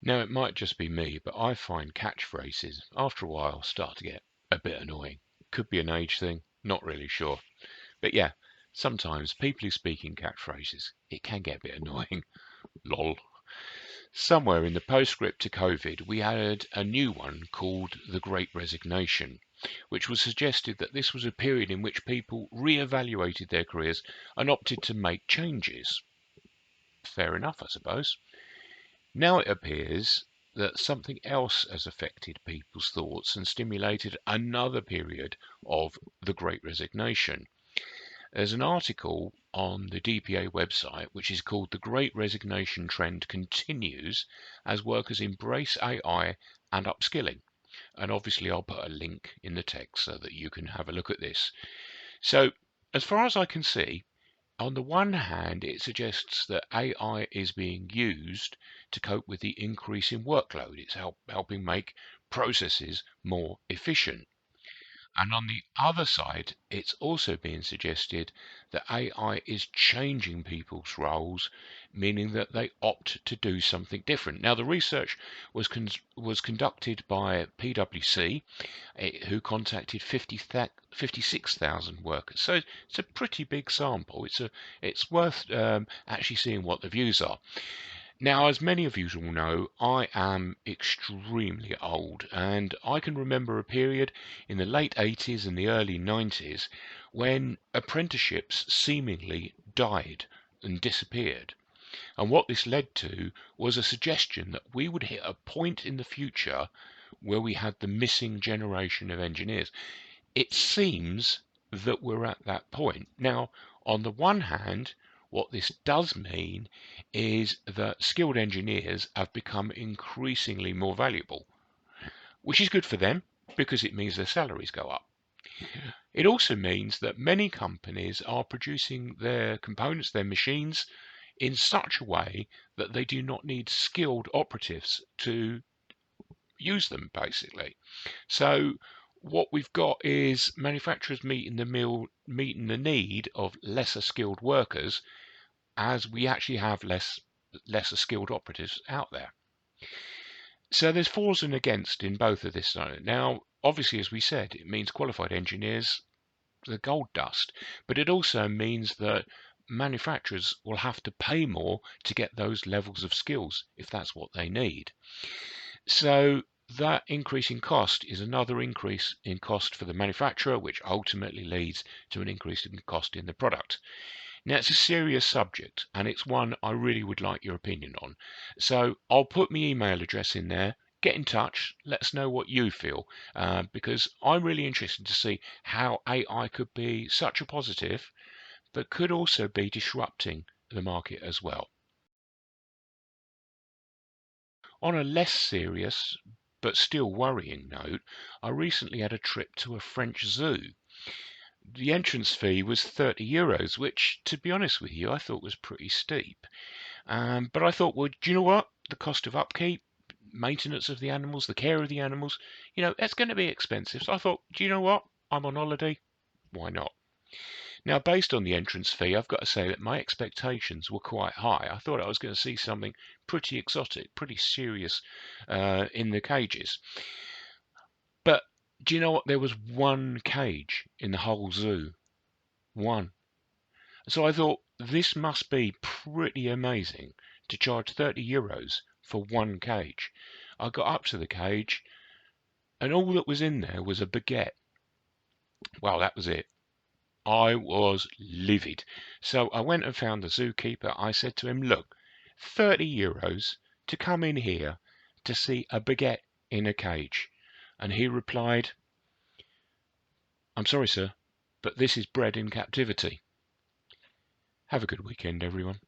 Now, it might just be me, but I find catchphrases, after a while, start to get a bit annoying. Could be an age thing, not really sure. But yeah, sometimes people who speak in catchphrases, it can get a bit annoying. Lol. Somewhere in the postscript to COVID, we had a new one called the Great Resignation, which was suggested that this was a period in which people re-evaluated their careers and opted to make changes. Fair enough, I suppose. Now it appears that something else has affected people's thoughts and stimulated another period of the Great Resignation. There's an article on the DPA website which is called "The Great Resignation Trend Continues as Workers Embrace AI and Upskilling." And obviously I'll put a link in the text so that you can have a look at this. So as far as I can see, on the one hand, it suggests that AI is being used to cope with the increase in workload. It's helping make processes more efficient. And on the other side, it's also being suggested that AI is changing people's roles, meaning that they opt to do something different. Now, the research was conducted by PwC, who contacted 56,000 workers. So it's a pretty big sample. It's worth actually seeing what the views are. Now, as many of you will know, I am extremely old, and I can remember a period in the late 80s and the early 90s when apprenticeships seemingly died and disappeared. And what this led to was a suggestion that we would hit a point in the future where we had the missing generation of engineers. It seems that we're at that point. Now, on the one hand, what this does mean is that skilled engineers have become increasingly more valuable, which is good for them because it means their salaries go up. It also means that many companies are producing their components, their machines, in such a way that they do not need skilled operatives to use them, basically. So what we've got is manufacturers meeting the need of lesser skilled workers, as we actually have lesser skilled operatives out there. So there's fors and against in both of this. Now, obviously, as we said, it means qualified engineers, the gold dust, but it also means that manufacturers will have to pay more to get those levels of skills if that's what they need. So that increase in cost is another increase in cost for the manufacturer, which ultimately leads to an increase in cost in the product. Now, it's a serious subject, and it's one I really would like your opinion on. So I'll put my email address in there. Get in touch. Let us know what you feel, because I'm really interested to see how AI could be such a positive, but could also be disrupting the market as well. On a less serious but still worrying note, I recently had a trip to a French zoo. The entrance fee was €30, which, to be honest with you, I thought was pretty steep. But I thought, well, do you know what? The cost of upkeep, maintenance of the animals, the care of the animals, that's going to be expensive. So I thought, do you know what? I'm on holiday. Why not? Now, based on the entrance fee, I've got to say that my expectations were quite high. I thought I was going to see something pretty exotic, pretty serious in the cages. But do you know what? There was one cage in the whole zoo. One. So I thought this must be pretty amazing to charge €30 for one cage. I got up to the cage and all that was in there was a baguette. Well, that was it. I was livid. So I went and found the zookeeper. I said to him, look, €30 to come in here to see a baguette in a cage. And he replied, I'm sorry, sir, but this is bred in captivity. Have a good weekend, everyone.